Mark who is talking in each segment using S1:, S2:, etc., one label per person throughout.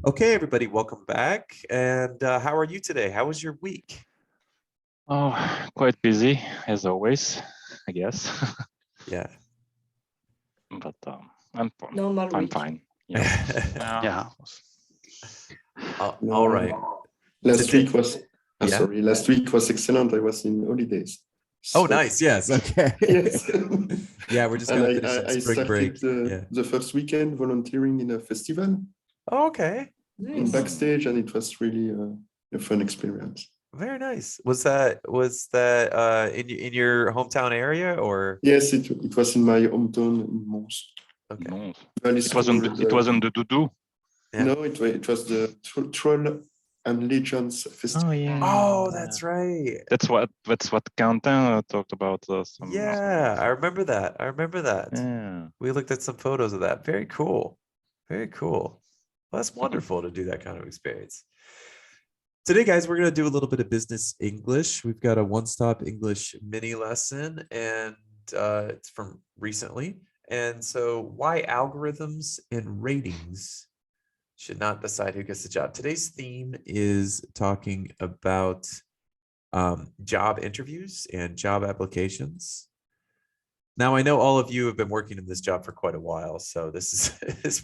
S1: Okay, everybody, welcome back. And how are you today? How was your week?
S2: Oh, quite busy as always, I guess.
S1: Yeah.
S2: But I'm
S3: Normal
S2: I'm
S3: week.
S2: fine. Yeah.
S4: Yeah.
S1: All right.
S5: Last
S1: Today-
S5: week was
S1: Yeah?
S5: sorry. Last week was excellent. I was in holidays.
S1: Oh,
S5: So-
S1: nice. Yes. Okay.
S5: Yes.
S1: Yeah, we're just
S5: And
S1: going to finish
S5: I
S1: some spring break.
S5: started the first weekend volunteering in a festival
S1: Oh, okay.
S5: in backstage, and it was really a fun experience.
S1: Very nice. Was that in your hometown area or?
S5: Yes, it was in my hometown in Mons.
S1: Okay.
S2: No,
S5: Very
S2: it wasn't the Doudou.
S1: Yeah.
S5: No, it was the Troll and Legends Festival.
S2: Oh yeah.
S1: Oh, that's right.
S2: That's what Quentin talked about.
S1: Yeah, I remember that.
S2: Yeah.
S1: We looked at some photos of that. Very cool. Very cool. Well, that's wonderful to do that kind of experience. Today, guys, we're going to do a little bit of business English. We've got a one-stop English mini lesson, and it's from recently. And so why algorithms and ratings should not decide who gets the job. Today's theme is talking about job interviews and job applications. Now, I know all of you have been working in this job for quite a while, so this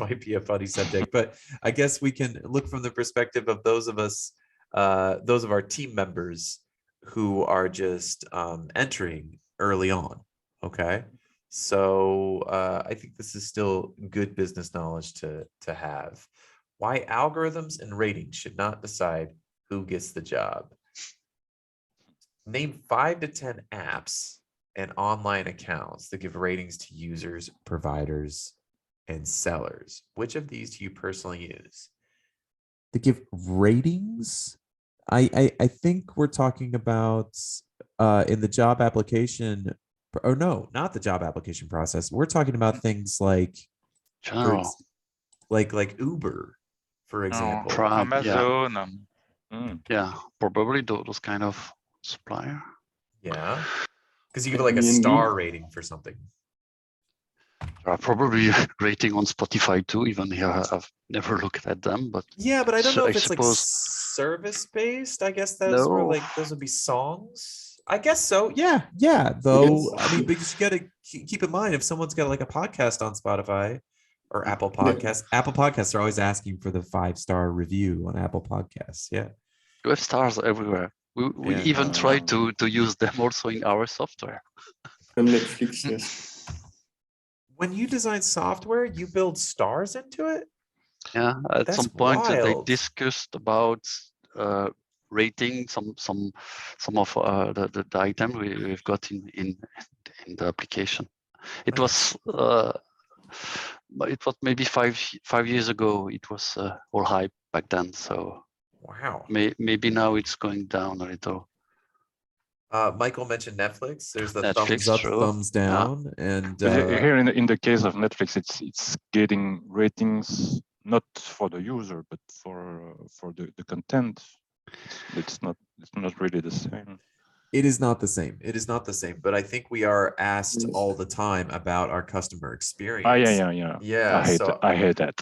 S1: might be a funny subject, but I guess we can look from the perspective of those of our team members who are just entering early on. Okay, so I think this is still good business knowledge to have. Why algorithms and ratings should not decide who gets the job. Name 5 to 10 apps and online accounts that give ratings to users, providers, and sellers. Which of these do you personally use? To give ratings? I think we're talking about in the job application, or no, not the job application process. We're talking about things like like Uber, for example.
S2: Amazon.
S4: Yeah, probably those kind of supplier.
S1: Yeah, because you give like a star rating for something.
S4: Probably rating on Spotify too, even here I've never looked at them, but
S1: yeah, but I don't know if it's
S4: suppose...
S1: like service based. I guess those were like those would be songs. I guess so. Yeah. Though I mean, because you got to keep in mind if someone's got like a podcast on Spotify or Apple Podcasts. Apple Podcasts are always asking for the 5-star review on Apple Podcasts. Yeah,
S4: we have stars everywhere. We even try to use them also in our software.
S5: And Netflix, yes.
S1: When you design software, you build stars into it?
S4: Yeah, at
S1: That's
S4: some point they
S1: wild.
S4: discussed about rating some of the items we've got in the application. It was maybe five years ago. It was all hype back then. So
S1: wow,
S4: maybe now it's going down a little.
S1: Michael mentioned Netflix. There's the
S4: Netflix,
S1: thumbs up,
S4: true.
S1: thumbs down, and
S2: here in the case of Netflix, it's getting ratings not for the user but for the content. It's not really the same.
S1: It is not the same. It is not the same. But I think we are asked all the time about our customer experience.
S2: Yeah. I hate that.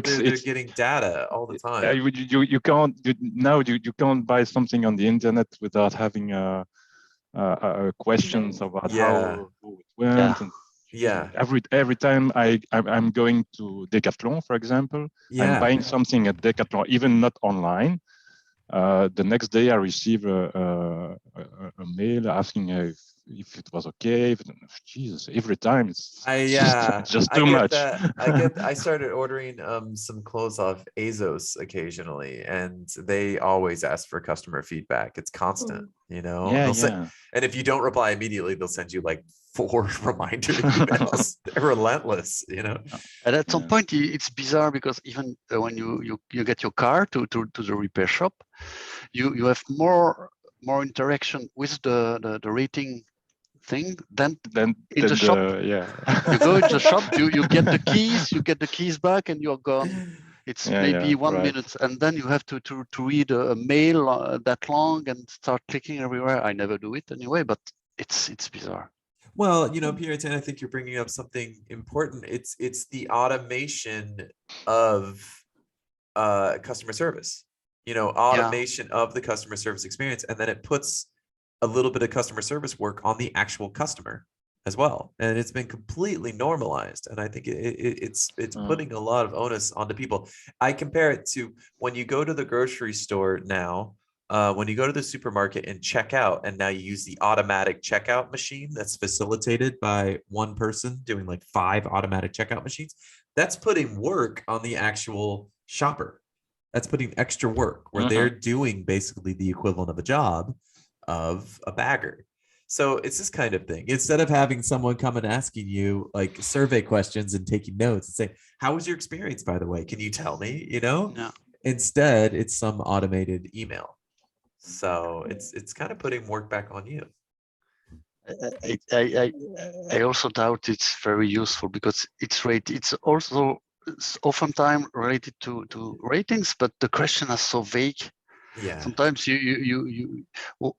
S1: They're getting data all the time.
S2: You can't buy something on the internet without having questions about how it went.
S1: Yeah.
S2: Every time I'm going to Decathlon, for example, I'm buying something at Decathlon, even not online. The next day I receive a mail asking if it was okay. Jesus, every time it's just too much.
S1: I started ordering some clothes off ASOS occasionally, and they always ask for customer feedback. It's constant, you know. And if you don't reply immediately, they'll send you like 4 reminder emails. They're relentless, you know.
S4: And at some point, it's bizarre because even when you get your car to the repair shop, you have more interaction with the rating thing than in the shop. You go in the shop, you get the keys back, and you're gone. It's maybe 1 minute, and then you have to read a mail that long and start clicking everywhere. I never do it anyway, but it's bizarre.
S1: Well, Pierre, I think you're bringing up something important. It's the automation of customer service, automation of the customer service experience, and then it puts a little bit of customer service work on the actual customer as well, and it's been completely normalized, and I think it's putting a lot of onus onto people. I compare it to when you go to the grocery store now, when you go to the supermarket and check out, and now you use the automatic checkout machine that's facilitated by one person doing like 5 automatic checkout machines. That's putting work on the actual shopper. That's putting extra work where they're doing basically the equivalent of a job of a bagger. So it's this kind of thing. Instead of having someone come and asking you like survey questions and taking notes and say, how was your experience, by the way? Can you tell me,
S4: Yeah.
S1: Instead, it's some automated email. So it's kind of putting work back on you.
S4: I also doubt it's very useful because it's also oftentimes related to ratings, but the question is so vague.
S1: Yeah.
S4: Sometimes you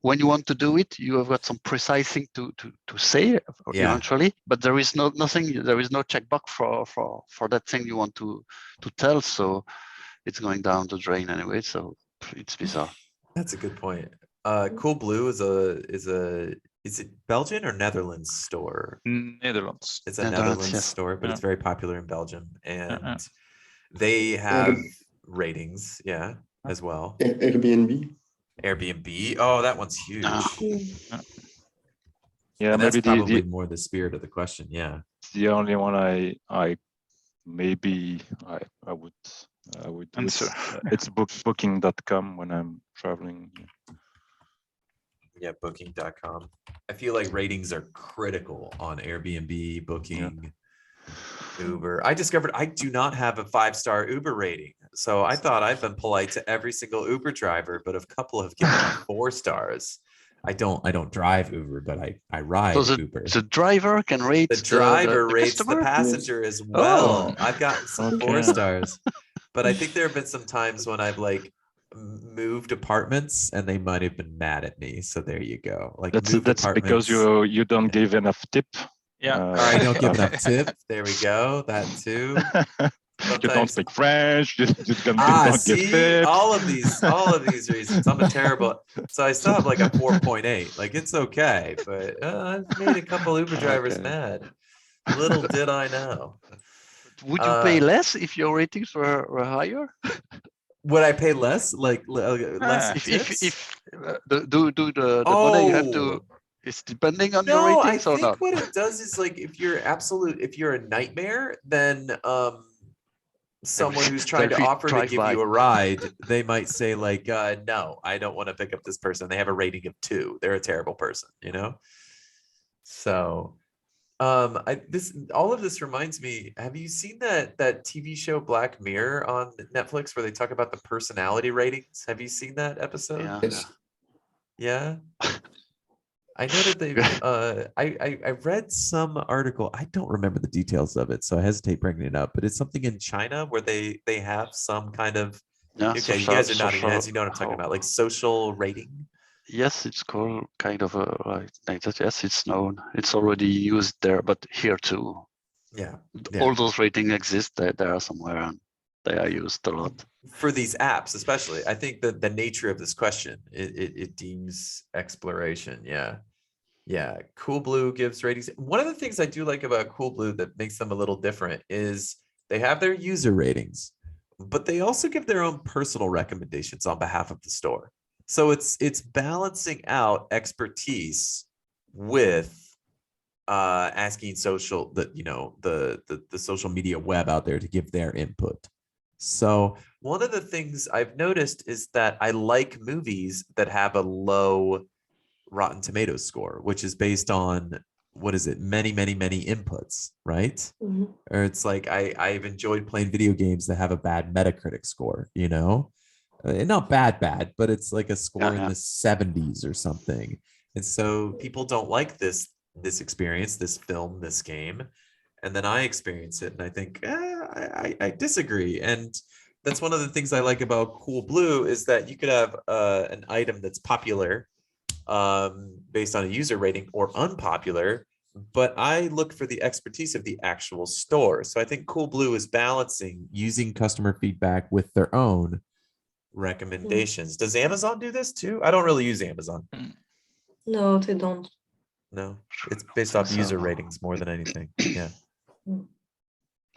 S4: when you want to do it, you have got some precise thing to say eventually, but there is nothing. There is no checkbox for that thing you want to tell. So it's going down the drain anyway. So it's bizarre.
S1: That's a good point. Coolblue is it Belgian or Netherlands store?
S3: Netherlands.
S1: It's a Netherlands
S4: yes.
S1: store, but it's very popular in Belgium, and
S3: Yeah.
S1: they have ratings, as well.
S5: Airbnb.
S1: Airbnb. Oh, that one's huge.
S2: Yeah,
S1: And that's
S2: maybe
S1: probably more the spirit of the question. Yeah.
S2: the only one I would do
S3: Answer.
S2: it's booking.com when I'm traveling.
S1: Yeah, booking.com. I feel like ratings are critical on Airbnb, Booking, Uber. I discovered I do not have a 5-star Uber rating. So I thought I've been polite to every single Uber driver, but a couple have given me 4 stars. I don't drive Uber, but I ride Uber.
S4: The driver can rate
S1: The driver
S4: the
S1: rates the
S4: customer?
S1: passenger as well.
S4: Oh.
S1: I've got some 4 stars, but I think there have been some times when I've like moved apartments and they might have been mad at me. So there you go. Like
S2: That's
S1: moved
S2: because
S1: apartments.
S2: you don't give enough tip.
S3: Yeah.
S1: Or I don't give enough tip. There we go. That too.
S2: You don't speak French. You don't give
S1: see,
S2: tips.
S1: all of these reasons. I'm a terrible. So I still have like a 4.8. Like it's okay, but I've made a couple Uber drivers mad. Little did I know.
S4: Would you pay less if your ratings were higher?
S1: Would I pay less? Like less tips?
S4: If the money you have to is depending on your
S1: No, I
S4: ratings or
S1: think
S4: not?
S1: what it does is like if you're a nightmare, then someone who's trying to offer to give you a ride, they might say like, no, I don't want to pick up this person. They have a rating of 2. They're a terrible person, So all of this reminds me, have you seen that TV show Black Mirror on Netflix where they talk about the personality ratings? Have you seen that episode?
S4: Yeah.
S5: Yes.
S1: Yeah. I know that they've I read some article. I don't remember the details of it, so I hesitate bringing it up, but it's something in China where they have some kind of okay, you guys are nodding your heads, you know what I'm talking about, like social rating.
S4: Yes, it's called kind of like that. Yes, it's known. It's already used there, but here too.
S1: Yeah.
S4: All those ratings exist. They are somewhere, and they are used a lot.
S1: For these apps, especially, I think that the nature of this question, it deems exploration. Yeah. Coolblue gives ratings. One of the things I do like about Coolblue that makes them a little different is they have their user ratings, but they also give their own personal recommendations on behalf of the store. So it's balancing out expertise with asking the social media web out there to give their input. So one of the things I've noticed is that I like movies that have a low Rotten Tomatoes score, which is based on, what is it? Many inputs, right?
S6: Mm-hmm.
S1: Or it's like I've enjoyed playing video games that have a bad Metacritic score, not bad, but it's like a score in the 70s or something. And so people don't like this experience, this film, this game. And then I experience it and I think, I disagree. And that's one of the things I like about Coolblue is that you could have an item that's popular based on a user rating or unpopular but I look for the expertise of the actual store. So I think Coolblue is balancing using customer feedback with their own recommendations. Does Amazon do this too? I don't really use Amazon.
S3: No, they don't.
S1: No,
S4: Sure,
S1: it's
S4: I don't
S1: based
S4: think
S1: off
S4: so,
S1: user
S4: no.
S1: ratings more than anything. Yeah.
S3: Mm.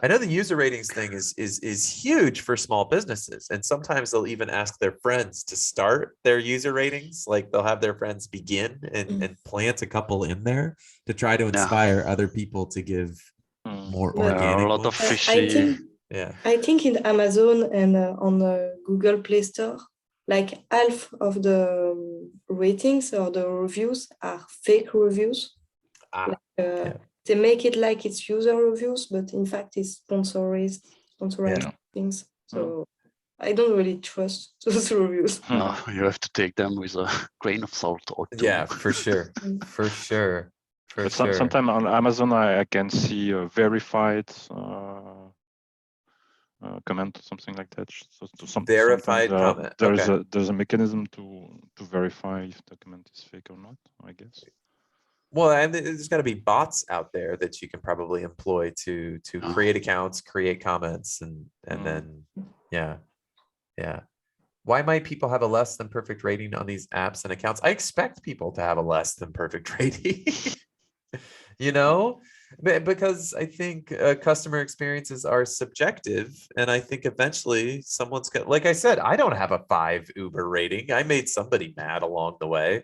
S1: I know the user ratings thing is huge for small businesses, and sometimes they'll even ask their friends to start their user ratings. Like they'll have their friends begin and plant a couple in there to try to
S4: Yeah.
S1: inspire other people to give more
S3: But-
S4: There are
S1: organic
S4: a lot of
S1: ones.
S4: fishy.
S1: Yeah.
S3: I think in Amazon and on the Google Play Store, like half of the ratings or the reviews are fake reviews.
S1: Ah, yeah.
S3: They make it like it's user reviews, but in fact it's sponsorized
S2: Yeah.
S3: things. So I don't really trust those reviews.
S4: No, you have to take them with a grain of salt or two.
S1: Yeah, for sure. For sure. For
S2: But
S1: sure.
S2: sometimes on Amazon, I can see a verified comment or something like that.
S1: Verified
S2: sometimes,
S1: comment,
S2: there's a mechanism to verify if the comment is fake or not, I guess.
S1: Well, and there's got to be bots out there that you can probably employ to
S4: Oh.
S1: create accounts, create comments, and then yeah. Why might people have a less than perfect rating on these apps and accounts? I expect people to have a less than perfect rating. You know, because I think customer experiences are subjective, and I think eventually someone's got, like I said, I don't have a 5 Uber rating. I made somebody mad along the way.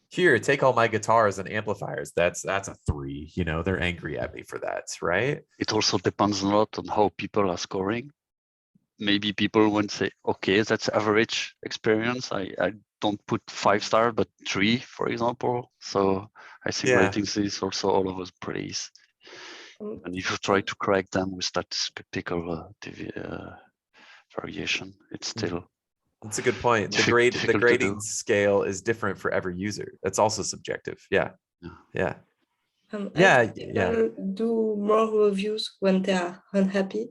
S1: Here, take all my guitars and amplifiers. That's a 3. You know, they're angry at me for that, right?
S4: It also depends a lot on how people are scoring. Maybe people won't say, okay, that's average experience. I don't put 5 star, but 3, for example. So I think
S1: Yeah.
S4: ratings is also all over the place.
S3: Um,
S4: And if you try to correct them with statistical variation, it's still
S1: That's a good point. The
S4: difficult to
S1: grading
S4: do.
S1: scale is different for every user. That's also subjective. Yeah.
S4: Yeah.
S3: I
S1: Yeah,
S3: think
S1: yeah.
S3: people do more reviews when they are unhappy.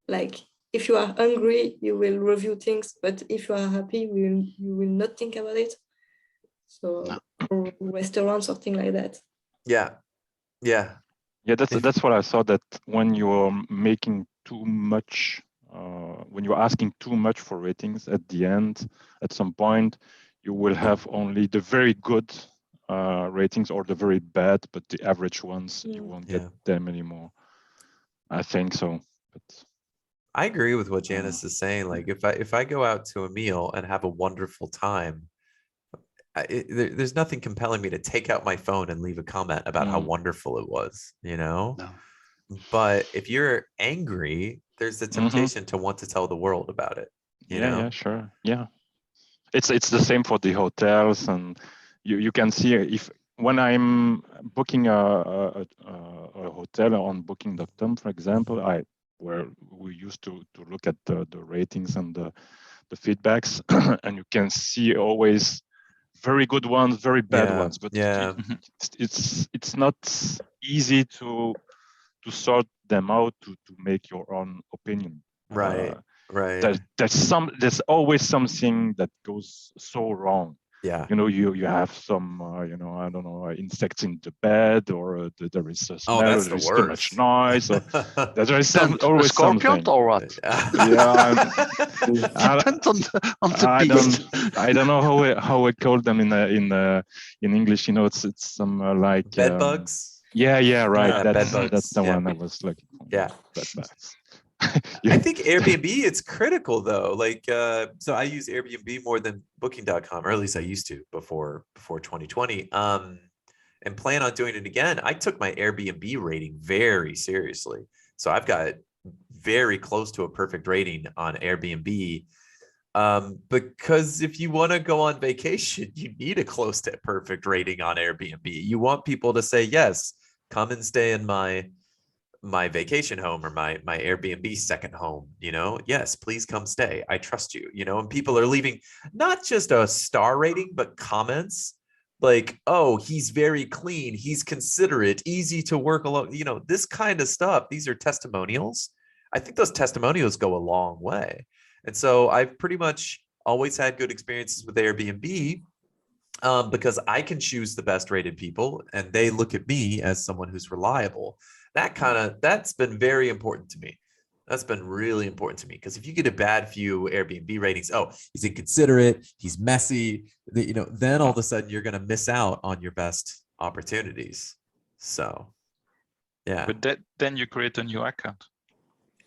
S3: Like if you are angry, you will review things, but if you are happy, you will not think about it. So for restaurants or things like that.
S1: Yeah. Yeah.
S2: Yeah,
S1: If-
S2: that's what I saw, that when you're making too much, when you're asking too much for ratings, at the end, at some point, you will have only the very good ratings or the very bad, but the average ones, you won't get them anymore. I think so. But
S1: I agree with what Janice is saying. Like if I go out to a meal and have a wonderful time, there's nothing compelling me to take out my phone and leave a comment about how wonderful it was, you know?
S4: No.
S1: But if you're angry, there's the temptation to want to tell the world about it. You know?
S2: yeah, sure. Yeah. It's the same for the hotels, and you can see if when I'm booking a hotel on booking.com, for example, where we used to look at the ratings and the feedbacks, and you can see always very good ones, very bad ones, but it's not easy to sort them out to make your own opinion.
S1: Right. Right.
S2: There's always something that goes so wrong.
S1: Yeah.
S2: You know, you have some I don't know, insects in the bed, or there is a smell,
S1: that's
S2: there
S1: the
S2: is too much noise, or there is always
S4: a scorpion
S2: something.
S4: or what?
S2: Yeah,
S4: Depends on the beast.
S2: I don't know how we call them in English. You know, it's some like
S1: bed bugs.
S2: Yeah, right.
S1: Yeah, bed bugs.
S2: That's the
S1: Yeah.
S2: one I was looking for.
S1: Yeah.
S2: Bed bugs.
S1: I think Airbnb, it's critical though. Like, so I use Airbnb more than booking.com, or at least I used to before 2020. And plan on doing it again. I took my Airbnb rating very seriously. So I've got very close to a perfect rating on Airbnb. Because if you want to go on vacation, you need a close to perfect rating on Airbnb. You want people to say, yes, come and stay in my vacation home or my Airbnb second home, you know, yes, please come stay. I trust you, you know, and people are leaving not just a star rating, but comments like, oh, he's very clean, he's considerate, easy to work along, you know, this kind of stuff. These are testimonials. I think those testimonials go a long way. And so I've pretty much always had good experiences with Airbnb. because I can choose the best rated people and they look at me as someone who's reliable. That's been very important to me. That's been really important to me, because if you get a bad few Airbnb ratings, oh, he's inconsiderate, he's messy, then all of a sudden you're going to miss out on your best opportunities. So, yeah.
S6: But then you create a new account.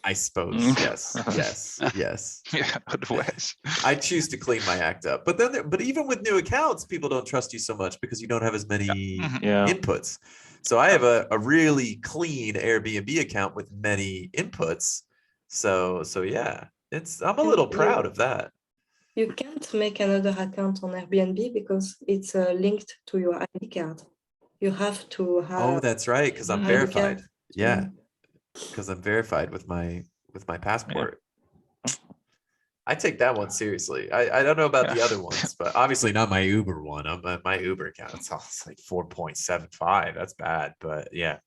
S1: I suppose. Yes.
S6: Yeah, otherwise.
S1: I choose to clean my act up. But even with new accounts, people don't trust you so much because you don't have as many inputs. So I have a really clean Airbnb account with many inputs. So yeah, I'm a little proud of that.
S3: You can't make another account on Airbnb because it's linked to your ID card. You have to have.
S1: Oh, that's right, because I'm verified. Yeah, because I'm verified with my passport. Yeah. I take that one seriously. I don't know about the other ones, but obviously not my Uber one. My Uber account, it's like 4.75. That's bad, but yeah.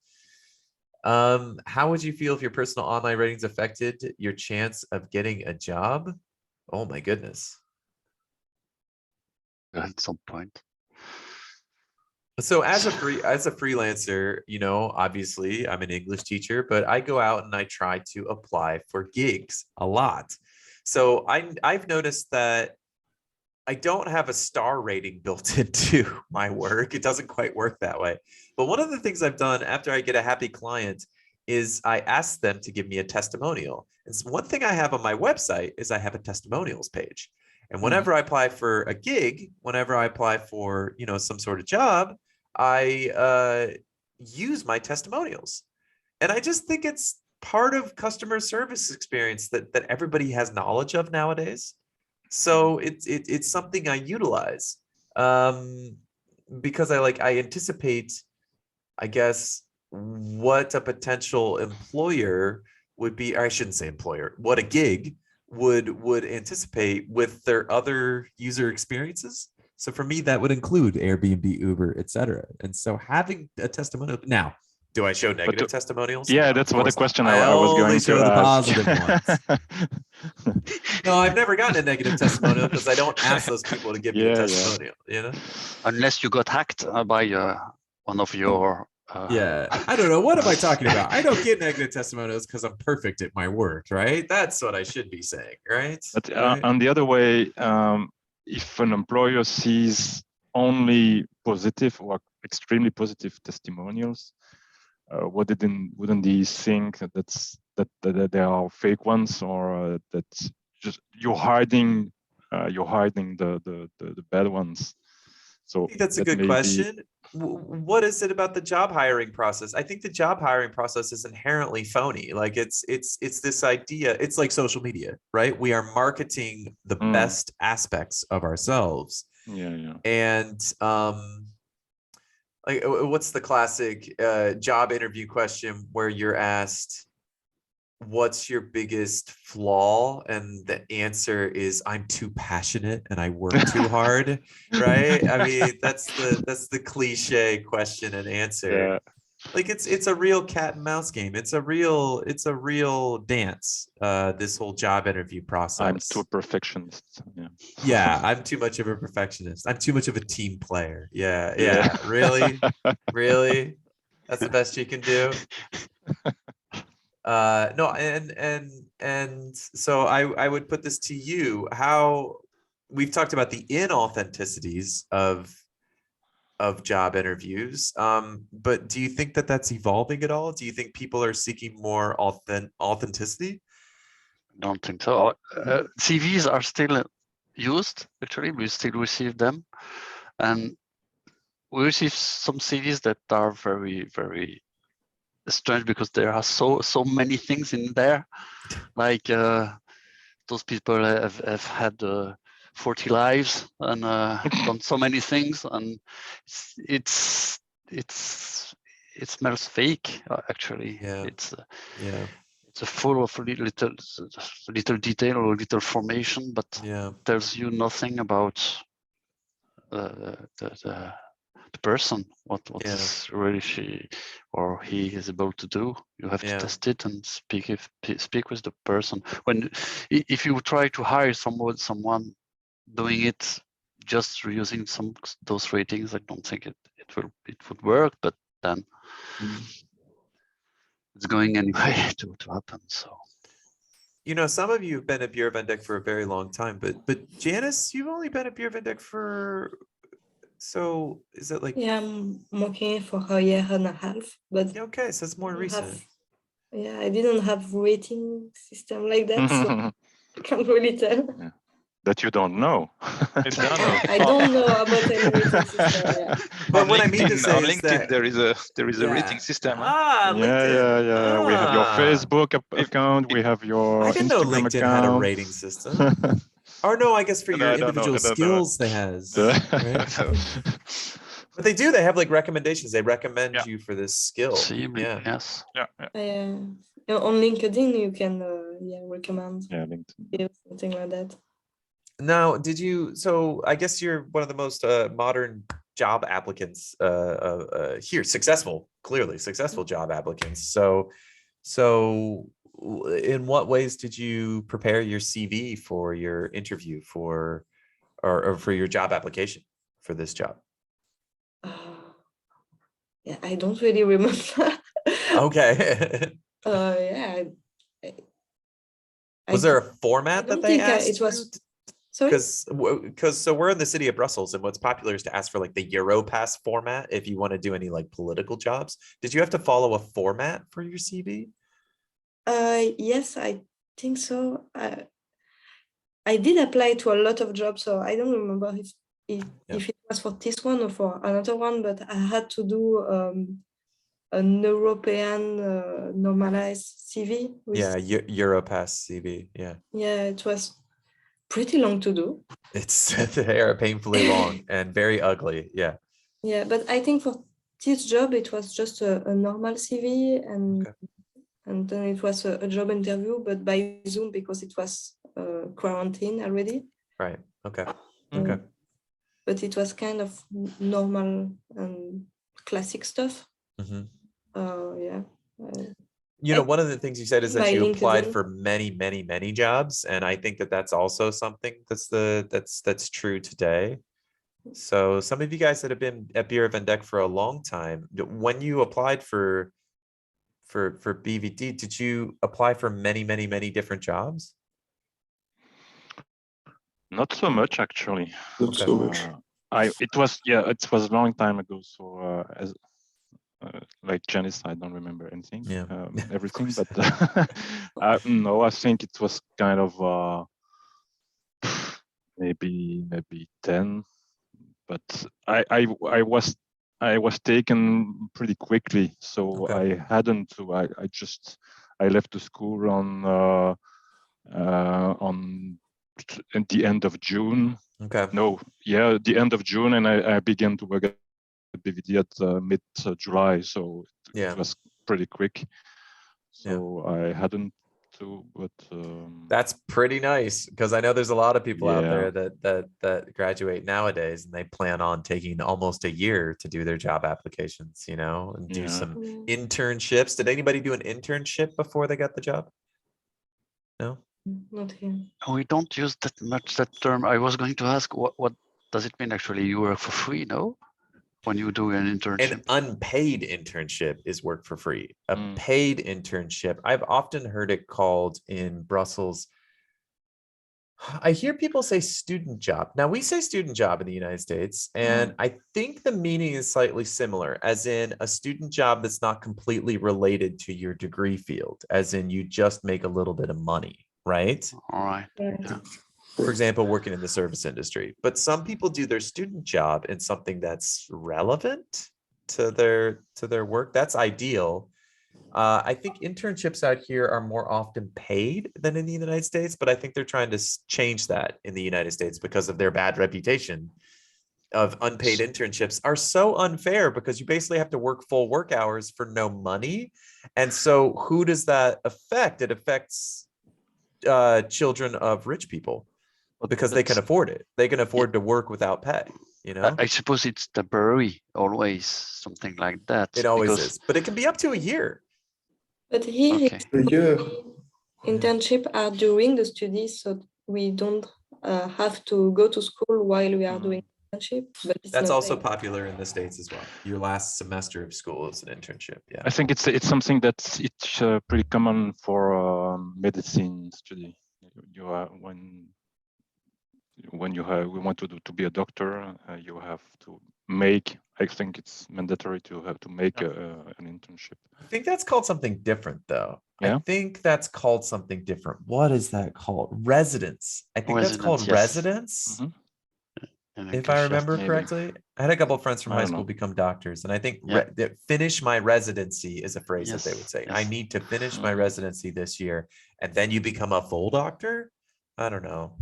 S1: How would you feel if your personal online ratings affected your chance of getting a job? Oh my goodness.
S4: At some point.
S1: So as a freelancer, obviously I'm an English teacher, but I go out and I try to apply for gigs a lot. So I've noticed that I don't have a star rating built into my work. It doesn't quite work that way. But one of the things I've done after I get a happy client is I ask them to give me a testimonial. And so one thing I have on my website is I have a testimonials page. And whenever I apply for a gig, whenever I apply for, some sort of job, I use my testimonials. And I just think it's part of customer service experience that everybody has knowledge of nowadays. So it's something I utilize because I anticipate, I guess, what a potential employer would be, or I shouldn't say employer, what a gig would anticipate with their other user experiences. So for me, that would include Airbnb, Uber, etc. And so having a testimonial now. Do I show negative testimonials?
S2: Yeah, that's what the question I was going to ask.
S1: The positive ones. No, I've never gotten a negative testimonial because I don't ask those people to give me a testimonial.
S4: Unless you got hacked by one of your.
S1: I don't know. What am I talking about? I don't get negative testimonials because I'm perfect at my work, right? That's what I should be saying, right?
S2: But on the other way, if an employer sees only positive or extremely positive testimonials, wouldn't they think that they are fake ones, or that just you're hiding the bad ones? So
S1: I think that's a good question. What is it about the job hiring process? I think the job hiring process is inherently phony. Like it's this idea. It's like social media, right? We are marketing the best aspects of ourselves. And like, what's the classic job interview question where you're asked, what's your biggest flaw? And the answer is, I'm too passionate and I work too hard, right? I mean, that's the cliche question and answer.
S2: Yeah.
S1: Like it's a real cat and mouse game. It's a real dance. This whole job interview process.
S2: I'm too perfectionist.
S1: Yeah, I'm too much of a perfectionist. I'm too much of a team player. Yeah. Really? That's the best you can do. No, and so I would put this to you. How we've talked about the inauthenticities of job interviews, but do you think that that's evolving at all? Do you think people are seeking more authenticity?
S4: Don't think so. CVs are still used. Actually, we still receive them, and we receive some CVs that are very, very strange because there are so many things in there. Like those people have had 40 lives and done so many things, and it smells fake. Actually, it's full of little detail or little formation, but tells you nothing about the person, what is really she or he is able to do. You have to test it and speak with the person. If you try to hire someone doing it just using those ratings, I don't think it would work. But then it's going anyway to happen. So.
S1: You know, some of you have been at Bureau van Dijk for a very long time, but Janice, you've only been at Bureau van Dijk for. So is it like?
S3: Yeah, I'm working for a year and a half, but
S1: Okay, so it's more recent.
S3: Yeah, I didn't have rating system like that, so I can't really tell.
S2: Yeah. That you don't know.
S3: I don't know about any rating system. Yeah.
S1: But
S6: On
S1: what I mean to
S6: LinkedIn,
S1: say
S6: on
S1: is
S6: LinkedIn,
S1: that
S6: there is a rating system. Huh?
S1: LinkedIn.
S2: Yeah. We have your Facebook account. We have your
S1: I didn't know
S2: Instagram
S1: LinkedIn
S2: account.
S1: had a rating system. Or no, I guess for your
S6: I don't know.
S1: individual skills they has. Right? But they do. They have like recommendations. They recommend you for this skill.
S4: See,
S1: Yeah.
S4: yes.
S3: On LinkedIn, you can recommend
S2: LinkedIn.
S3: something like that.
S1: Now, so I guess you're one of the most modern job applicants here, clearly successful job applicants. So in what ways did you prepare your CV for your interview or for your job application for this job?
S3: Yeah, I don't really remember.
S1: Okay. Was there a format that they asked?
S3: It was. Sorry?
S1: Because so we're in the city of Brussels, and what's popular is to ask for like the Europass format if you want to do any like political jobs. Did you have to follow a format for your CV?
S3: Yes, I think so. I did apply to a lot of jobs, so I don't remember if it was for this one or for another one, but I had to do an European normalized CV.
S1: Europass CV.
S3: Yeah, it was pretty long to do.
S1: They are painfully long and very ugly. Yeah,
S3: but I think for this job it was just a normal CV, and then it was a job interview, but by Zoom because it was quarantine already.
S1: Right. Okay.
S3: But it was kind of normal and classic stuff.
S1: You know, one of the things you said is that you applied
S3: LinkedIn.
S1: for many jobs, and I think that that's also something that's true today. So some of you guys that have been at Bureau van Dijk for a long time, when you applied for BVD, did you apply for many different jobs?
S2: Not so much, actually.
S5: Not so much.
S2: It was a long time ago. So like Janice, I don't remember anything, everything. But no, I think it was kind of maybe 10. But I was taken pretty quickly, so I hadn't to. I left the school on at the end of June. The end of June, and I began to work at BVD at mid-July, so it was pretty quick. So I hadn't to, but
S1: that's pretty nice, because I know there's a lot of people out there that graduate nowadays and they plan on taking almost a year to do their job applications, you know, and do some internships. Did anybody do an internship before they got the job? No.
S3: Not here.
S4: We don't use that much that term. I was going to ask, what does it mean actually? You work for free, no? When you do an internship?
S1: An unpaid internship is work for free. A paid internship, I've often heard it called in Brussels. I hear people say student job. Now we say student job in the United States, and I think the meaning is slightly similar, as in a student job that's not completely related to your degree field, as in you just make a little bit of money. Right.
S4: All right.
S3: Yeah.
S1: For example, working in the service industry, but some people do their student job in something that's relevant to their work. That's ideal. I think internships out here are more often paid than in the United States, but I think they're trying to change that in the United States because of their bad reputation of unpaid internships are so unfair, because you basically have to work full work hours for no money. And so who does that affect? It affects children of rich people, because they can afford it. They can afford to work without pay, you know?
S4: I suppose it's temporary, always something like that.
S1: It always is, but it can be up to a year.
S3: But here, internship are during the studies, so we don't have to go to school while we are doing internship, but it's
S1: That's
S3: not
S1: also
S3: like,
S1: popular in the States as well. Your last semester of school is an internship. Yeah.
S2: I think it's something that's pretty common for medicine study. You are when you want to be a doctor, you have to make. I think it's mandatory to have to make an internship.
S1: I think that's called something different, though.
S2: Yeah?
S1: I think that's called something different. What is that called? Residence. I think that's called
S4: Residence, yes.
S1: residence.
S2: Mhm.
S4: In
S1: If
S4: English,
S1: I
S4: yes.
S1: remember
S2: maybe.
S1: correctly. I had a couple of friends from
S2: I
S1: high
S2: don't
S1: school
S2: know.
S1: become doctors, and I think
S4: Yeah.
S1: finish my residency is a phrase that they
S4: Yes,
S1: would say.
S4: yes.
S1: I need to finish my
S2: Mhm.
S1: residency this year, and then you become a full doctor. I don't know.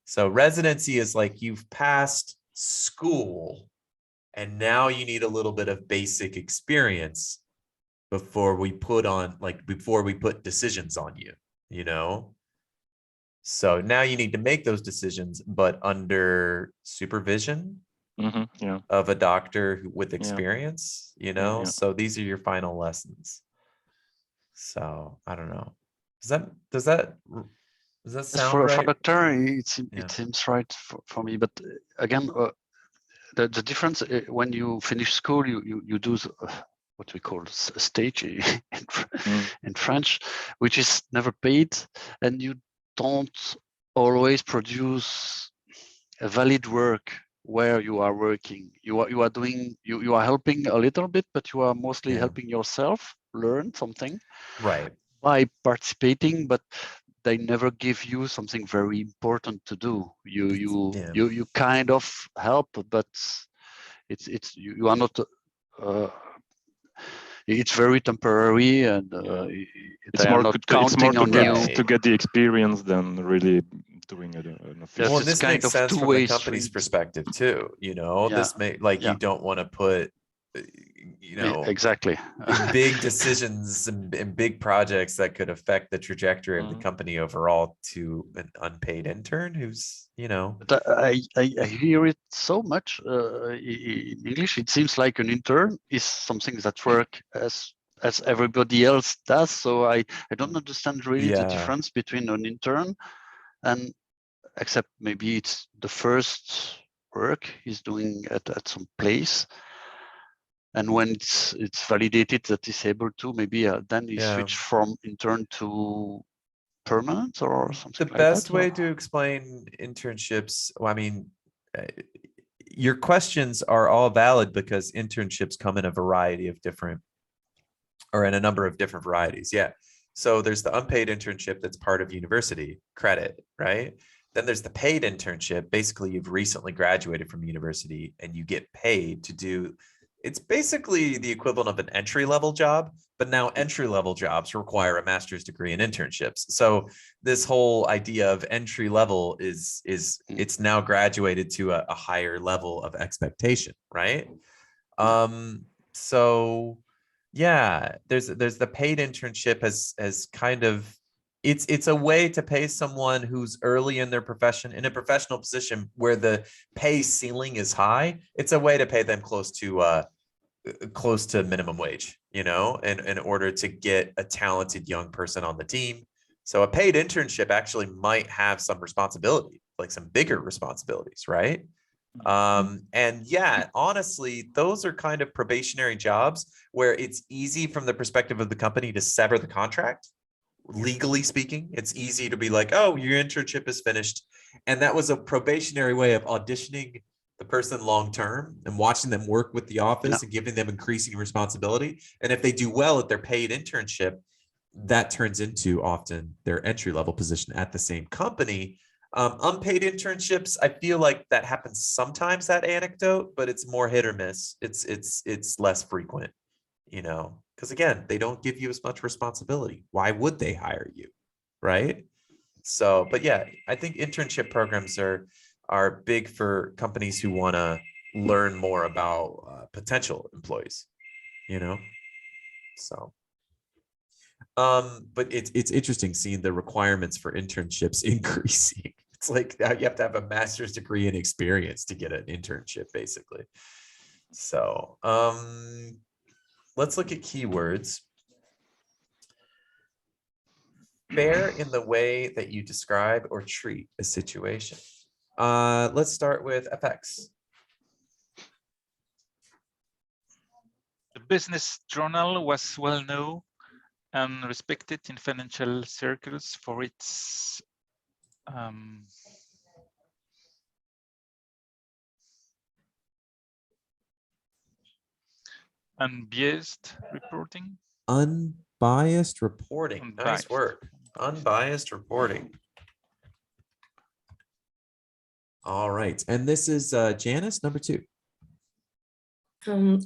S1: So residency is like you've passed school, and now you need a little bit of basic experience before we put decisions on you, you know? So now you need to make those decisions, but under supervision
S2: Yeah.
S1: of a doctor with
S2: Yeah.
S1: experience, you
S2: Yeah,
S1: know?
S2: yeah.
S1: So these are your final lessons. So I don't know. Does that
S4: Yes,
S1: sound
S4: for
S1: right?
S4: doctor,
S1: Yeah.
S4: it seems right for me. But again, the difference when you finish school, you do what we call a stage in French, which is never paid, and you don't always produce a valid work where you are working. You are helping a little bit, but you are mostly
S1: Yeah.
S4: helping yourself learn something
S1: Right.
S4: by participating, but they never give you something very important to do. You kind of help, but you are not. It's very temporary, and they are not counting on you.
S2: To get the experience than really doing an
S4: Yes,
S2: official.
S1: Well,
S4: it's
S1: this
S4: kind
S1: makes
S4: of
S1: sense from the
S4: two-way
S1: company's
S4: street.
S1: perspective too, you know.
S4: Yeah,
S1: This may like
S4: yeah.
S1: you don't want to put
S4: Exactly
S1: big decisions and big projects that could affect the trajectory of the company overall to an unpaid intern who's, you know.
S4: But I hear it so much in English. It seems like an intern is something that work as everybody else does. So I don't understand really the difference between an intern and, except maybe it's the first work he's doing at some place. And when it's validated that he's able to, maybe then he switch from intern to permanent or something
S1: The
S4: like that.
S1: best way to explain internships, well, I mean, your questions are all valid because internships come in a variety of different, or in a number of different varieties. Yeah. So there's the unpaid internship that's part of university credit, right? Then there's the paid internship. Basically, you've recently graduated from university and you get paid to do, it's basically the equivalent of an entry-level job, but now entry-level jobs require a master's degree in internships. So this whole idea of entry level is it's now graduated to a higher level of expectation, right? So yeah, there's the paid internship as kind of, it's a way to pay someone who's early in their profession, in a professional position where the pay ceiling is high. It's a way to pay them close to minimum wage, you know, in order to get a talented young person on the team. So a paid internship actually might have some responsibility, like some bigger responsibilities, right? And yeah, honestly, those are kind of probationary jobs where it's easy from the perspective of the company to sever the contract. Legally speaking, it's easy to be like, oh, your internship is finished. And that was a probationary way of auditioning the person long term and watching them work with the office and giving them increasing responsibility. And if they do well at their paid internship, that turns into often their entry level position at the same company. Unpaid internships, I feel like that happens sometimes, that anecdote, but it's more hit or miss. It's less frequent, you know, because again, they don't give you as much responsibility. Why would they hire you, right? So, but yeah, I think internship programs are big for companies who want to learn more about potential employees, you know. So but it's interesting seeing the requirements for internships increasing. It's like you have to have a master's degree in experience to get an internship, basically. So let's look at keywords. fair in the way that you describe or treat a situation. Let's start with FX.
S6: The business journal was well known and respected in financial circles for its unbiased reporting.
S1: Unbiased reporting.
S6: Unbiased.
S1: Nice work. Unbiased reporting. All right. And this is Janice, number 2.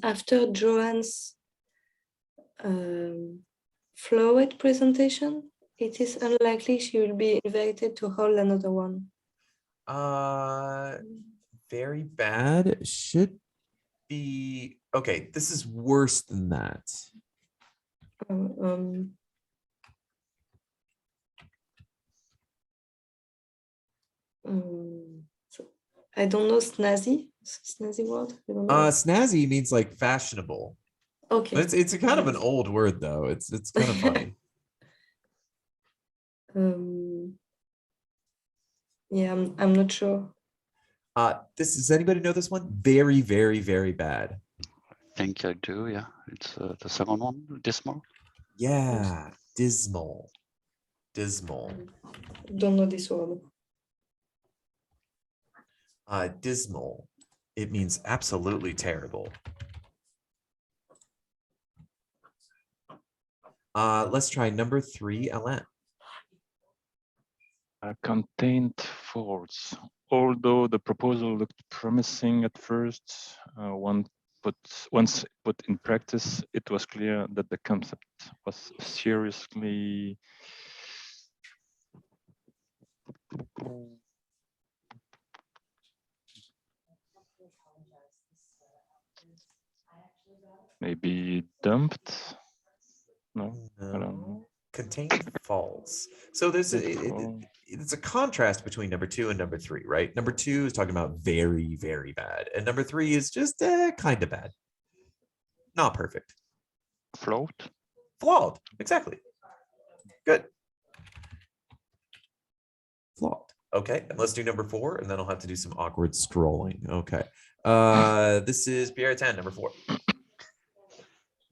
S3: After Joanne's Flowet presentation, it is unlikely she will be invited to hold another one.
S1: Very bad. Should be okay. This is worse than that.
S3: So I don't know snazzy word. I don't know.
S1: Snazzy means like fashionable.
S3: Okay.
S1: But it's a kind of an old word though. It's kind of funny.
S3: Yeah, I'm not sure.
S1: Does anybody know this one? Very, very, very bad.
S4: I think I do. Yeah, it's the second one. Dismal.
S1: Yeah, dismal. Dismal.
S3: Don't know this word.
S1: Dismal. It means absolutely terrible. Let's try number 3, Alain.
S2: Contained faults. Although the proposal looked promising at first, once put in practice, it was clear that the concept was seriously maybe dumped. No, I don't know.
S1: Contained faults. So there's it's a contrast between number 2 and number 3, right? Number 2 is talking about very, very bad, and number 3 is just kind of bad, not perfect. Flawed, exactly. Good. Flawed. Okay, and let's do number 4, and then I'll have to do some awkward scrolling. Okay. This is Pierre-Étienne, number 4.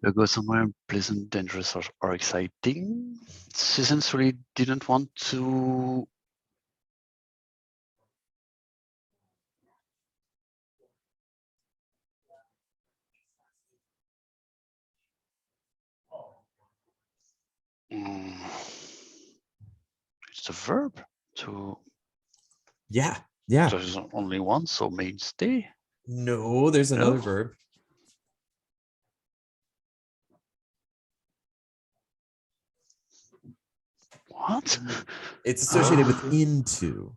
S4: You go somewhere pleasant, dangerous, or exciting. Citizens really didn't want to it's a verb to.
S1: Yeah.
S4: There's only one, so mainstay.
S1: No, there's another verb.
S4: What?
S1: It's associated with into.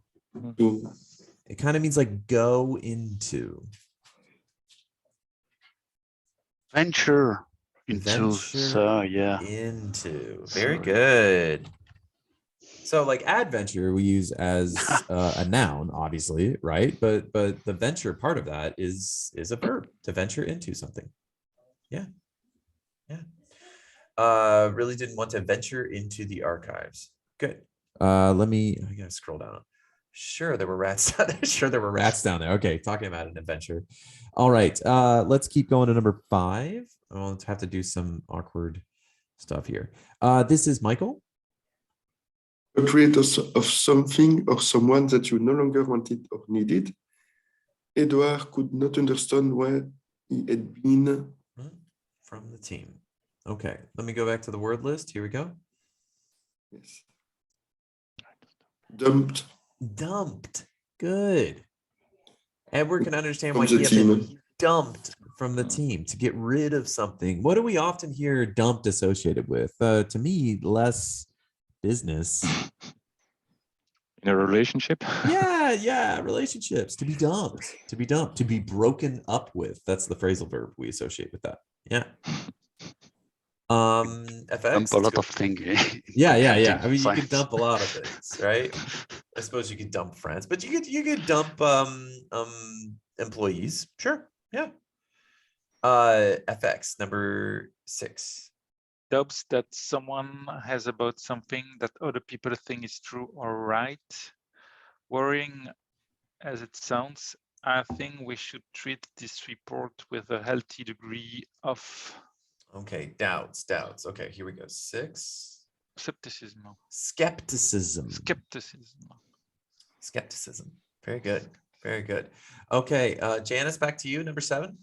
S1: It kind of means like go into.
S4: Venture into. So yeah.
S1: Into. Very good. So like adventure we use as a noun, obviously, right? But the venture part of that is a verb, to venture into something. Yeah. Really didn't want to venture into the archives. Good. I gotta scroll down. Sure, there were rats down there. Sure, there were rats down there. Okay, talking about an adventure. All right, let's keep going to number 5. I'll have to do some awkward stuff here. This is Michael.
S5: A creator of something or someone that you no longer wanted or needed. Edouard could not understand why he had been
S1: from the team. Okay, let me go back to the word list. Here we go.
S5: Yes. Dumped.
S1: Good. Edward can understand why he had been dumped from the team, to get rid of something. What do we often hear dumped associated with? To me, less business.
S2: In a relationship?
S1: Yeah, relationships. To be dumped, to be broken up with. That's the phrasal verb we associate with that. Yeah. FX.
S4: Dump a lot of things.
S1: Yeah. I mean, you could dump a lot of things, right? I suppose you could dump friends, but you could dump employees. Sure. Yeah. FX number 6.
S6: doubts that someone has about something that other people think is true or right. Worrying as it sounds, I think we should treat this report with a healthy degree of
S1: Okay, doubts. Okay, here we go. 6.
S6: skepticism.
S1: Skepticism. Very good. Okay, Janice, back to you. Number 7.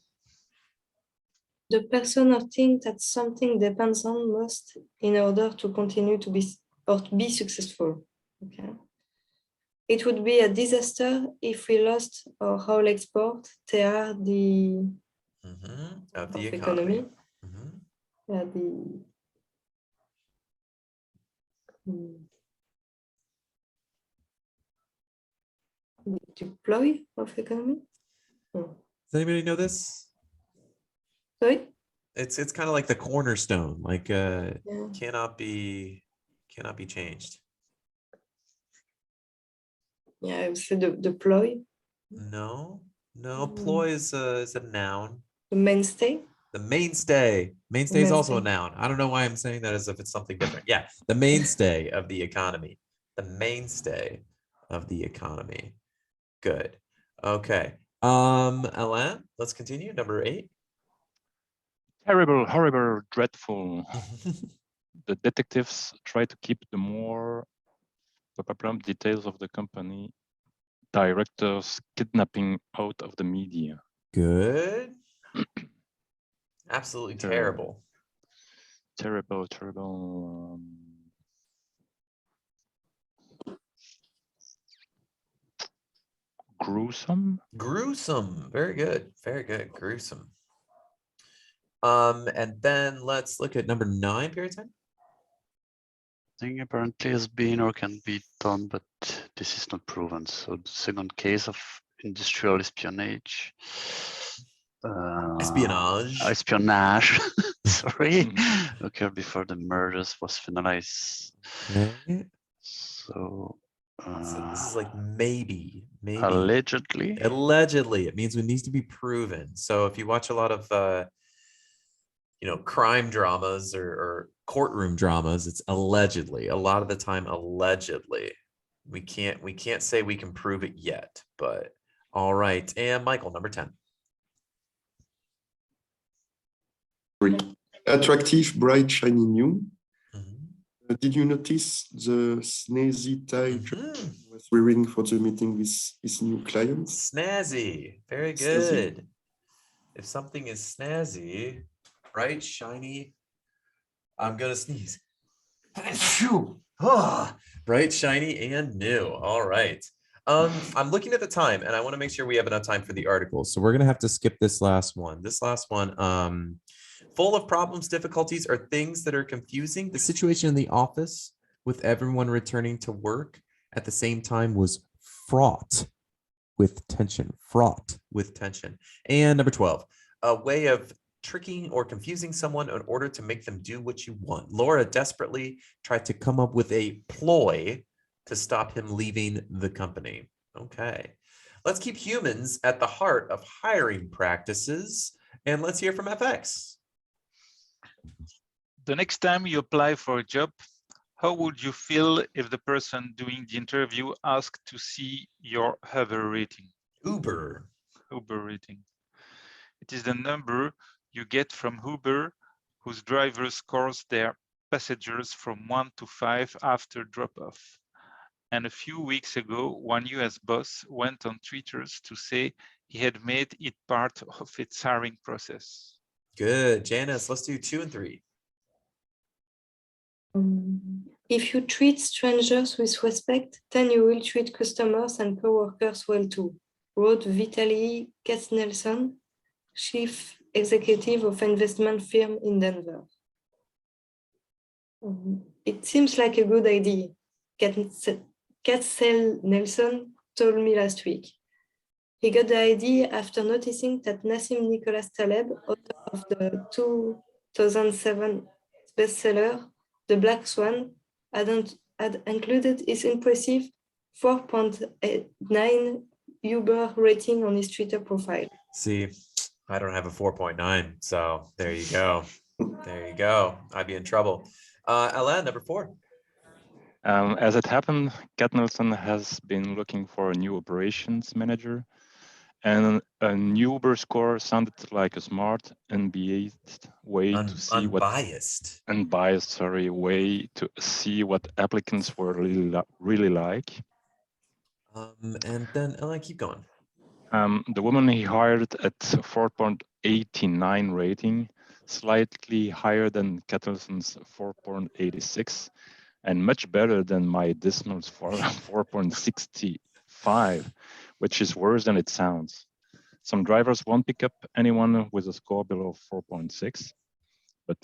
S3: The person or thing that something depends on most in order to continue to be successful. Okay. It would be a disaster if we lost our whole export, TR,
S1: Of the economy.
S3: Yeah, the deploy of economy.
S1: Does anybody know this?
S3: Sorry?
S1: It's kind of like the cornerstone, like
S3: Yeah.
S1: cannot be changed.
S3: Yeah, I would say the deploy.
S1: No, ploy is a noun.
S3: The mainstay.
S1: The mainstay. Mainstay is also a noun. I don't know why I'm saying that as if it's something different. Yeah, the mainstay of the economy. The mainstay of the economy. Good. Okay. Alain, let's continue. Number 8.
S2: Terrible, horrible, dreadful. The detectives try to keep the more details of the company directors kidnapping out of the media.
S1: Good. Absolutely terrible.
S2: Terrible. Gruesome.
S1: Very good. Gruesome. And then let's look at number 9, period time.
S4: Thing apparently has been or can be done, but this is not proven. So the second case of industrial espionage. Espionage. Sorry, occurred before the murders was finalized.
S1: Okay.
S4: So
S1: this is like maybe.
S4: Allegedly.
S1: It means it needs to be proven. So if you watch a lot of crime dramas or courtroom dramas, it's allegedly. A lot of the time, allegedly. We can't say we can prove it yet, but all right. And Michael, number 10.
S5: Attractive, bright, shiny new. Did you notice the snazzy tie he was wearing for the meeting with his new clients?
S1: Snazzy. Very good. Snazzy. If something is snazzy, bright, shiny, I'm going to sneeze. Bright, shiny, and new. All right. I'm looking at the time, and I want to make sure we have enough time for the articles. So we're going to have to skip this last one. Full of problems, difficulties, or things that are confusing. The situation in the office with everyone returning to work at the same time was fraught with tension. And number 12, a way of tricking or confusing someone in order to make them do what you want. Laura desperately tried to come up with a ploy to stop him leaving the company. Okay. Let's keep humans at the heart of hiring practices, and let's hear from FX.
S6: The next time you apply for a job, how would you feel if the person doing the interview asked to see your Uber rating?
S1: Uber
S6: rating. It is the number you get from Uber, whose driver scores their passengers from 1 to 5 after drop-off. And a few weeks ago, one US boss went on Twitter to say he had made it part of its hiring process.
S1: Good. Janice, let's do 2 and 3.
S3: If you treat strangers with respect, then you will treat customers and co-workers well too, wrote Vitaly Katznelson, chief executive of investment firm in Denver. It seems like a good idea, Katznelson told me last week. He got the idea after noticing that Nassim Nicholas Taleb, author of the 2007 bestseller, The Black Swan, had included his impressive 4.9 Uber rating on his Twitter profile.
S1: See, I don't have a 4.9, so there you go. There you go. I'd be in trouble. Alain, number 4.
S2: As it happened, Cat Nelson has been looking for a new operations manager, and a new Uber score sounded like a smart, unbiased way to see way to see what applicants were really like.
S1: And then Alain, keep going.
S2: The woman he hired at 4.89 rating, slightly higher than Cat Nelson's 4.86. and much better than my dismal 4.65, which is worse than it sounds. Some drivers won't pick up anyone with a score below 4.6, but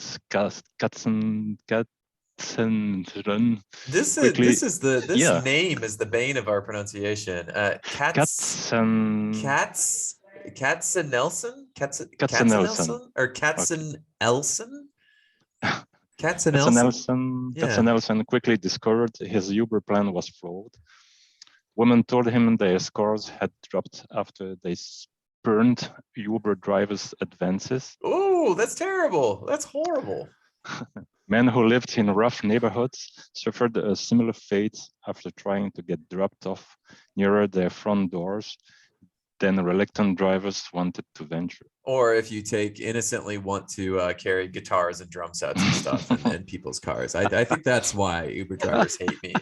S1: This name is the bane of our pronunciation. Katzenelson or Katzenelson?
S2: Katzenelson quickly discovered his Uber plan was flawed. Women told him their scores had dropped after they spurned Uber drivers' advances.
S1: Oh, that's terrible. That's horrible.
S2: Men who lived in rough neighborhoods suffered a similar fate after trying to get dropped off nearer their front doors than reluctant drivers wanted to venture.
S1: Or if you innocently want to carry guitars and drum sets and stuff in people's cars. I think that's why Uber drivers hate me.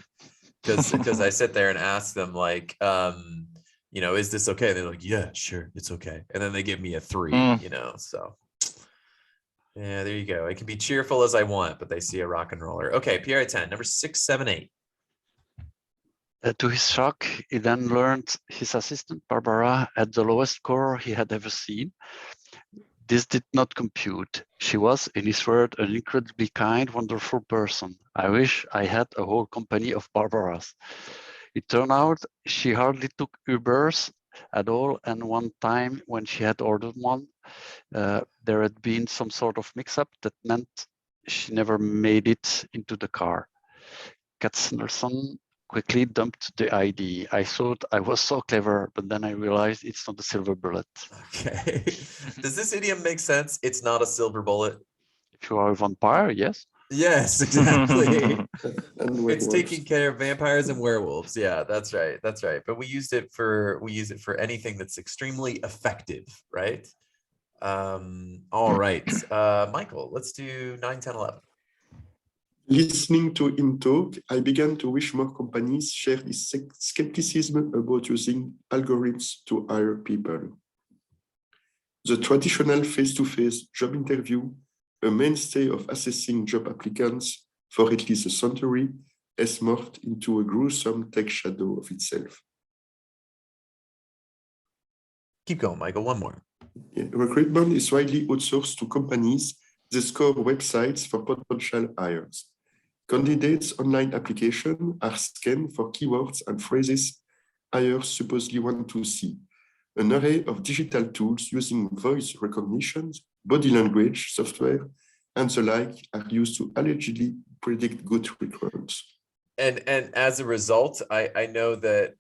S1: Because I sit there and ask them like, is this okay? They're like, yeah, sure, it's okay. And then they give me a 3, so. Yeah, there you go. I can be cheerful as I want, but they see a rock and roller. Okay, Pierre 10, number 6, 7, 8.
S4: To his shock, he then learned his assistant, Barbara, had the lowest score he had ever seen. This did not compute. She was, in his word, an incredibly kind, wonderful person. I wish I had a whole company of Barbaras. It turned out she hardly took Ubers at all, and one time when she had ordered one, there had been some sort of mix-up that meant she never made it into the car. Katzenelson quickly dumped the ID. I thought I was so clever, but then I realized it's not a silver bullet.
S1: Okay. Does this idiom make sense? It's not a silver bullet.
S4: If you are a vampire, yes.
S1: Yes, exactly. It's taking care of vampires and werewolves. Yeah, that's right. That's right. But we use it for anything that's extremely effective, right? All right. Michael, let's do 9, 10, 11.
S5: Listening to him talk, I began to wish more companies shared his skepticism about using algorithms to hire people. The traditional face-to-face job interview, a mainstay of assessing job applicants for at least a century, has morphed into a gruesome tech shadow of itself.
S1: Keep going, Michael, one more.
S5: Yeah, recruitment is widely outsourced to companies that score websites for potential hires. Candidates' online applications are scanned for keywords and phrases hires supposedly want to see. An array of digital tools using voice recognition, body language software, and the like are used to allegedly predict good recruits.
S1: And as a result, I know that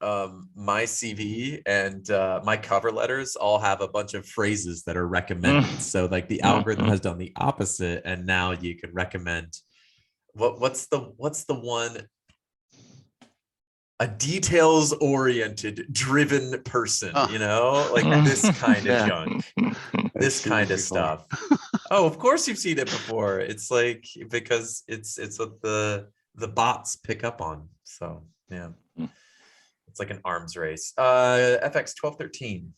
S1: my CV and my cover letters all have a bunch of phrases that are recommended. So like the algorithm has done the opposite, and now you can recommend what's the one? A details-oriented, driven person, like this kind of junk, this kind of stuff. Oh, of course you've seen it before. It's like because it's what the bots pick up on. So yeah, it's like an arms race. FX 1213.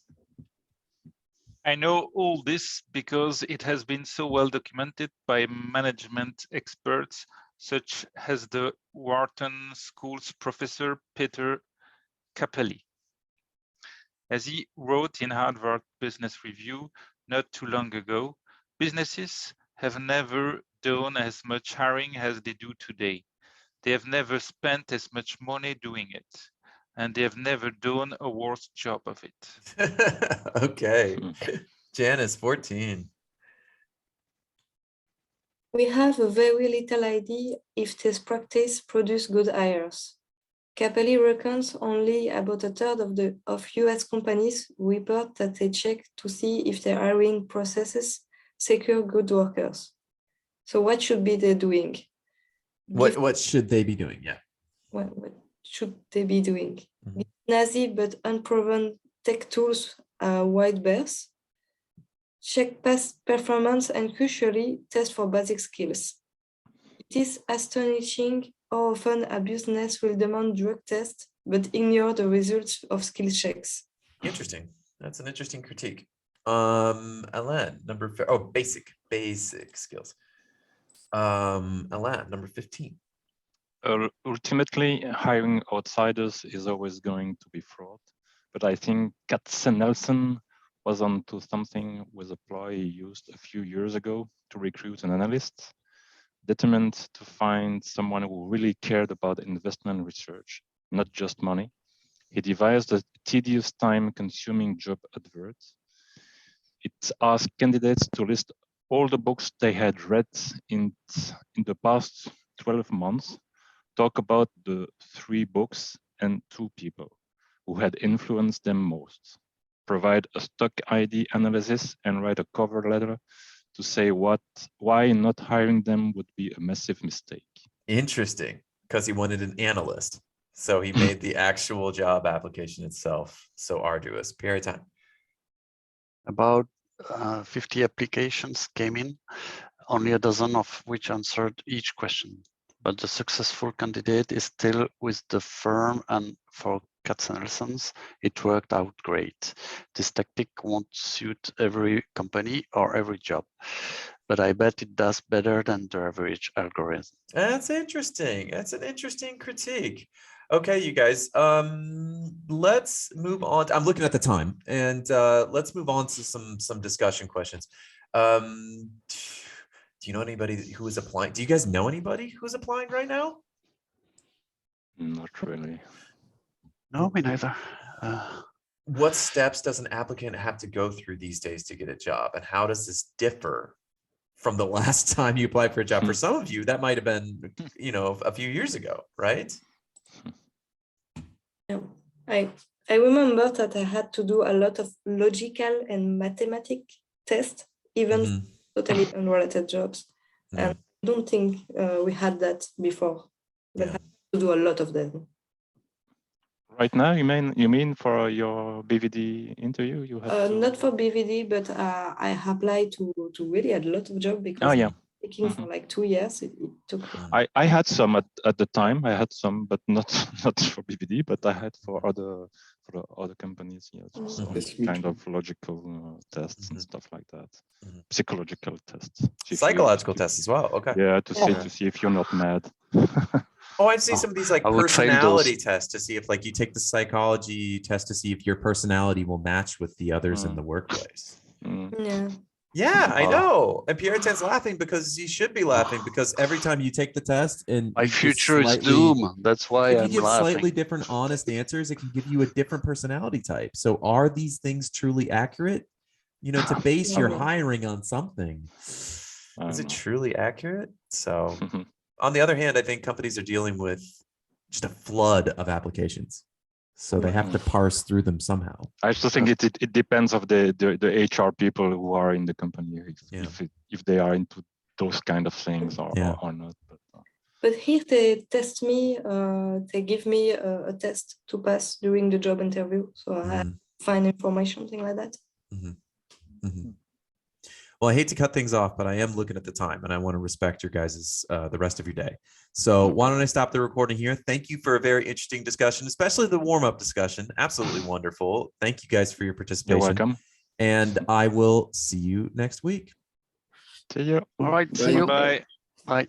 S6: I know all this because it has been so well documented by management experts, such as the Wharton School's professor Peter Capelli. As he wrote in Harvard Business Review not too long ago, businesses have never done as much hiring as they do today. They have never spent as much money doing it, and they have never done a worse job of it.
S1: Okay. Janice, 14.
S3: We have a very little idea if this practice produces good hires. Capelli reckons only about a third of US companies report that they check to see if their hiring processes secure good workers. So what should be they doing?
S1: What should they be doing? Yeah.
S3: What should they be doing?
S1: Mhm.
S3: Give Nazi but unproven tech tools wide berth. Check past performance and crucially test for basic skills. It is astonishing how often a business will demand drug tests but ignore the results of skill checks.
S1: Interesting. That's an interesting critique. Alain, basic skills. Alain, number 15.
S2: Ultimately, hiring outsiders is always going to be fraud. But I think Katzenelson was onto something with a ploy he used a few years ago to recruit an analyst, determined to find someone who really cared about investment research, not just money. He devised a tedious, time-consuming job advert. It asked candidates to list all the books they had read in the past 12 months, talk about the 3 books and 2 people who had influenced them most, provide a stock ID analysis, and write a cover letter to say why not hiring them would be a massive mistake.
S1: Interesting, because he wanted an analyst. So he made the actual job application itself so arduous. Pierre, time.
S4: About 50 applications came in, only a dozen of which answered each question. But the successful candidate is still with the firm, and for Katzenelsons, it worked out great. This tactic won't suit every company or every job, but I bet it does better than the average algorithm.
S1: That's interesting. That's an interesting critique. Okay, you guys, let's move on. I'm looking at the time, and let's move on to some discussion questions. Do you know anybody who is applying? Do you guys know anybody who's applying right now?
S2: Not really.
S4: No, me neither.
S1: What steps does an applicant have to go through these days to get a job? And how does this differ from the last time you applied for a job? For some of you, that might have been, a few years ago, right?
S3: I remember that I had to do a lot of logical and mathematic tests, even totally unrelated jobs. And I don't think we had that before, but I had to do a lot of them.
S2: Right now, you mean for your BVD interview? You have
S3: not for BVD, but I applied to really a lot of jobs because taking for like 2 years. It took.
S2: I had some at the time. I had some, but not for BVD, but I had for other companies. Yes, kind of logical tests and stuff like that. Psychological tests.
S1: Psychological tests as well. Okay.
S2: Yeah, to see if you're not mad.
S1: Oh, I've seen some of these like personality tests to see if like you take the psychology test to see if your personality will match with the others in the workplace. Yeah, I know. And Pierre-Étienne's laughing because he should be laughing because every time you take the test and
S4: my future is doom. That's why
S1: if
S4: I'm
S1: you give
S4: laughing.
S1: Slightly different honest answers, it can give you a different personality type. So are these things truly accurate? To base your hiring on something. Is it truly accurate? So on the other hand, I think companies are dealing with just a flood of applications. So they have to parse through them somehow.
S2: I still think it depends of the HR people who are in the company, if they are into those kind of things or not.
S3: But here they test me, they give me a test to pass during the job interview. So I find information, something like that.
S1: Well, I hate to cut things off, but I am looking at the time and I want to respect your guys' the rest of your day. So why don't I stop the recording here? Thank you for a very interesting discussion, especially the warm-up discussion. Absolutely wonderful. Thank you guys for your participation.
S2: You're welcome.
S1: And I will see you next week.
S2: See you.
S4: All right. See you.
S6: Bye.
S4: Bye.